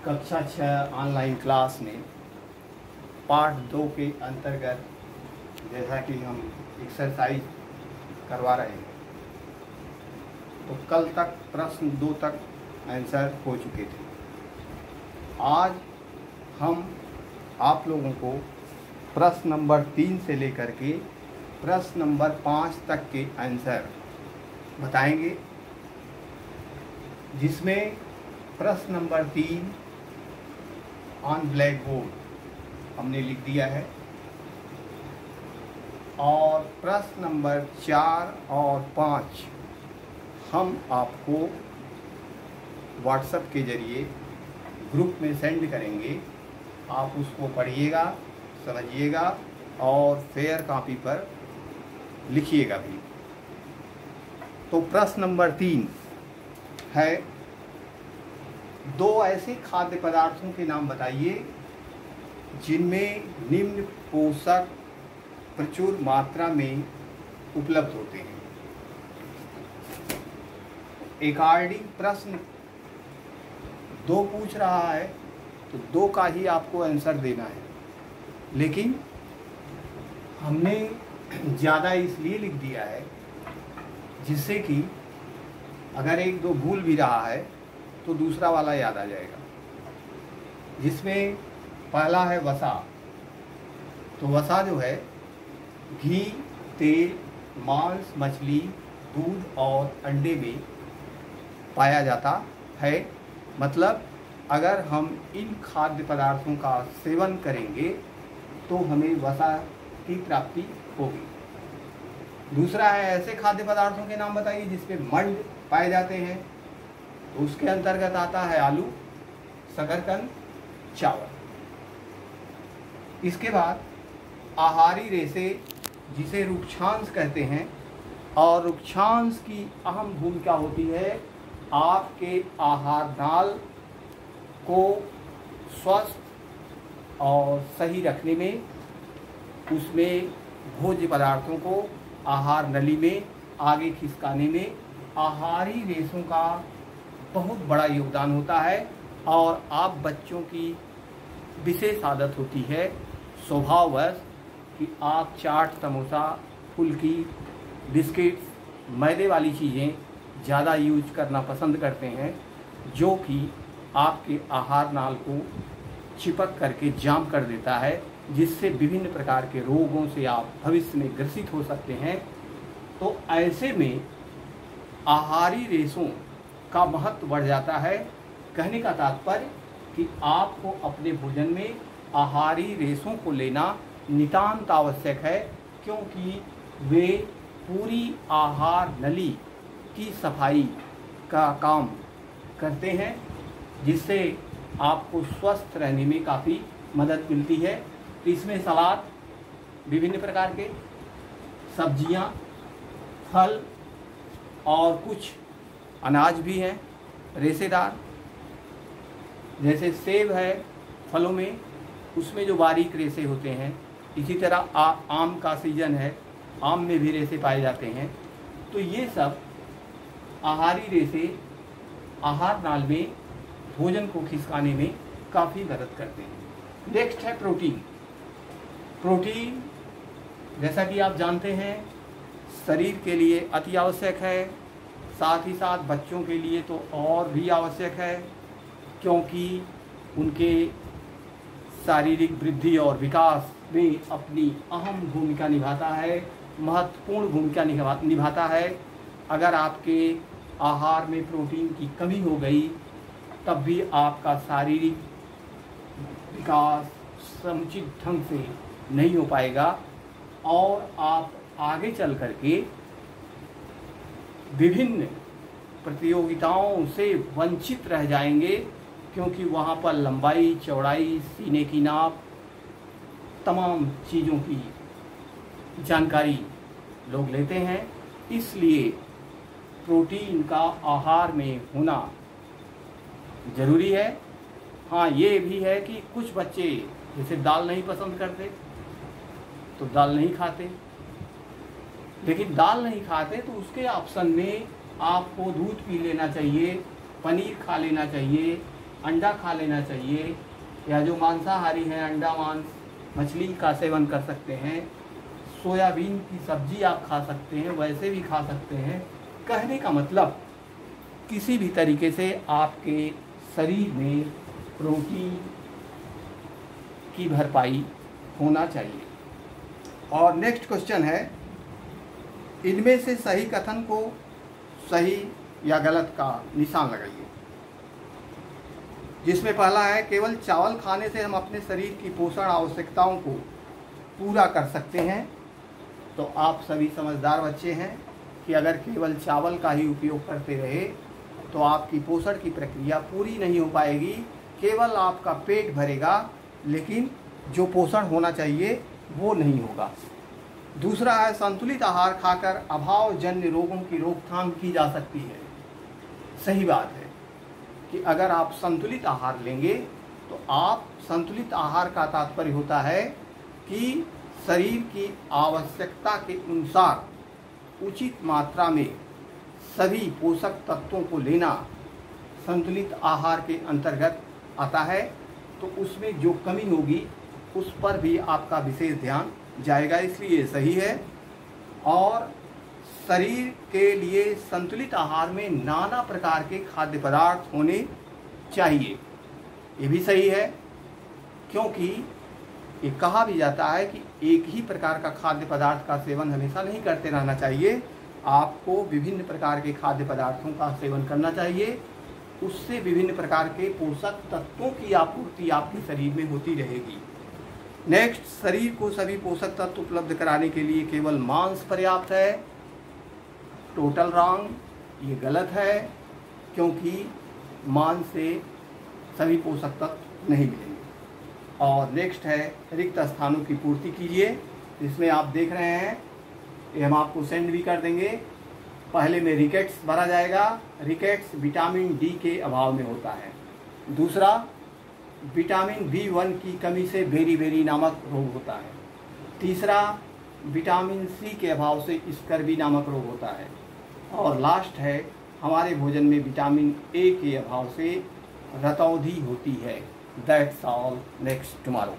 कक्षा 6 online class में part 2 के अंतर्गत जैसा कि हम एक्सरसाइज करवा रहे हैं, तो कल तक प्रश्न 2 तक आंसर हो चुके थे। आज हम आप लोगों को प्रश्न नंबर 3 से लेकर के प्रश्न नंबर 5 तक के आंसर बताएंगे, जिसमें प्रश्न नंबर 3 ऑन ब्लैक बोर्ड हमने लिख दिया है और प्रश्न नंबर 4 और 5 हम आपको व्हाट्सएप के ज़रिए ग्रुप में सेंड करेंगे। आप उसको पढ़िएगा, समझिएगा और फेयर कॉपी पर लिखिएगा भी। तो प्रश्न नंबर 3 है, 2 ऐसे खाद्य पदार्थों के नाम बताइए जिनमें निम्न पोषक प्रचुर मात्रा में उपलब्ध होते हैं। अकॉर्डिंग प्रश्न 2 पूछ रहा है तो 2 का ही आपको आंसर देना है, लेकिन हमने ज़्यादा इसलिए लिख दिया है जिससे कि अगर 1-2 भूल भी रहा है तो दूसरा वाला याद आ जाएगा। जिसमें पहला है वसा। तो वसा जो है घी, तेल, मांस, मछली, दूध और अंडे में पाया जाता है। मतलब अगर हम इन खाद्य पदार्थों का सेवन करेंगे तो हमें वसा की प्राप्ति होगी। दूसरा है, ऐसे खाद्य पदार्थों के नाम बताइए जिसमें मंड पाए जाते हैं। तो उसके अंतर्गत आता है आलू, शकरकंद, चावल। इसके बाद आहारी रेशे जिसे रुक्षांश कहते हैं, और रुक्षांश की अहम भूमिका होती है आपके आहार नाल को स्वस्थ और सही रखने में, उसमें भोज्य पदार्थों को आहार नली में आगे खिसकाने में आहारी रेशों का बहुत बड़ा योगदान होता है। और आप बच्चों की विशेष आदत होती है स्वभाववश कि आप चाट, समोसा, फुल्की, बिस्किट्स, मैदे वाली चीज़ें ज़्यादा यूज करना पसंद करते हैं, जो कि आपके आहार नाल को चिपक करके जाम कर देता है, जिससे विभिन्न प्रकार के रोगों से आप भविष्य में ग्रसित हो सकते हैं। तो ऐसे में आहारी रेशों का महत्व बढ़ जाता है। कहने का तात्पर्य कि आपको अपने भोजन में आहारी रेशों को लेना नितांत आवश्यक है, क्योंकि वे पूरी आहार नली की सफाई का काम करते हैं, जिससे आपको स्वस्थ रहने में काफ़ी मदद मिलती है। तो इसमें सलाद, विभिन्न प्रकार के सब्जियां, फल और कुछ अनाज भी हैं रेशेदार, जैसे सेब है फलों में, उसमें जो बारीक रेशे होते हैं। इसी तरह आम का सीजन है, आम में भी रेशे पाए जाते हैं। तो ये सब आहारी रेशे आहार नाल में भोजन को खिसकाने में काफ़ी मदद करते हैं। नेक्स्ट है प्रोटीन। प्रोटीन जैसा कि आप जानते हैं शरीर के लिए अति आवश्यक है, साथ ही साथ बच्चों के लिए तो और भी आवश्यक है, क्योंकि उनके शारीरिक वृद्धि और विकास में अपनी अहम भूमिका निभाता है, महत्वपूर्ण भूमिका निभाता है। अगर आपके आहार में प्रोटीन की कमी हो गई तब भी आपका शारीरिक विकास समुचित ढंग से नहीं हो पाएगा और आप आगे चल करके विभिन्न प्रतियोगिताओं से वंचित रह जाएंगे, क्योंकि वहाँ पर लंबाई, चौड़ाई, सीने की नाप, तमाम चीज़ों की जानकारी लोग लेते हैं। इसलिए प्रोटीन का आहार में होना ज़रूरी है। हाँ, ये भी है कि कुछ बच्चे जैसे दाल नहीं पसंद करते तो दाल नहीं खाते, लेकिन दाल नहीं खाते तो उसके ऑप्शन में आपको दूध पी लेना चाहिए, पनीर खा लेना चाहिए, अंडा खा लेना चाहिए, या जो मांसाहारी हैं अंडा मांस मछली का सेवन कर सकते हैं, सोयाबीन की सब्जी आप खा सकते हैं, वैसे भी खा सकते हैं। कहने का मतलब किसी भी तरीके से आपके शरीर में प्रोटीन की भरपाई होना चाहिए। और नेक्स्ट क्वेश्चन है, इनमें से सही कथन को सही या गलत का निशान लगाइए। जिसमें पहला है, केवल चावल खाने से हम अपने शरीर की पोषण आवश्यकताओं को पूरा कर सकते हैं। तो आप सभी समझदार बच्चे हैं कि अगर केवल चावल का ही उपयोग करते रहे तो आपकी पोषण की प्रक्रिया पूरी नहीं हो पाएगी। केवल आपका पेट भरेगा, लेकिन जो पोषण होना चाहिए वो नहीं होगा। दूसरा है, संतुलित आहार खाकर अभावजन्य रोगों की रोकथाम की जा सकती है। सही बात है कि अगर आप संतुलित आहार लेंगे तो आप संतुलित आहार का तात्पर्य होता है कि शरीर की आवश्यकता के अनुसार उचित मात्रा में सभी पोषक तत्वों को लेना संतुलित आहार के अंतर्गत आता है। तो उसमें जो कमी होगी उस पर भी आपका विशेष ध्यान जाएगा, इसलिए सही है। और शरीर के लिए संतुलित आहार में नाना प्रकार के खाद्य पदार्थ होने चाहिए, ये भी सही है। क्योंकि ये कहा भी जाता है कि एक ही प्रकार का खाद्य पदार्थ का सेवन हमेशा नहीं करते रहना चाहिए, आपको विभिन्न प्रकार के खाद्य पदार्थों का सेवन करना चाहिए। उससे विभिन्न प्रकार के पोषक तत्वों की आपूर्ति आपके शरीर में होती रहेगी। नेक्स्ट, शरीर को सभी पोषक तत्व उपलब्ध कराने के लिए केवल मांस पर्याप्त है। टोटल रॉन्ग, ये गलत है, क्योंकि मांस से सभी पोषक तत्व नहीं मिलेंगे। और नेक्स्ट है, रिक्त स्थानों की पूर्ति कीजिए। इसमें आप देख रहे हैं, ये हम आपको सेंड भी कर देंगे। पहले में रिकेट्स भरा जाएगा। रिकेट्स विटामिन डी के अभाव में होता है। दूसरा, विटामिन B1 की कमी से बेरी नामक रोग होता है। तीसरा, विटामिन सी के अभाव से स्कर्वी नामक रोग होता है। और लास्ट है, हमारे भोजन में विटामिन ए के अभाव से रतौंधी होती है। That's all, next tomorrow.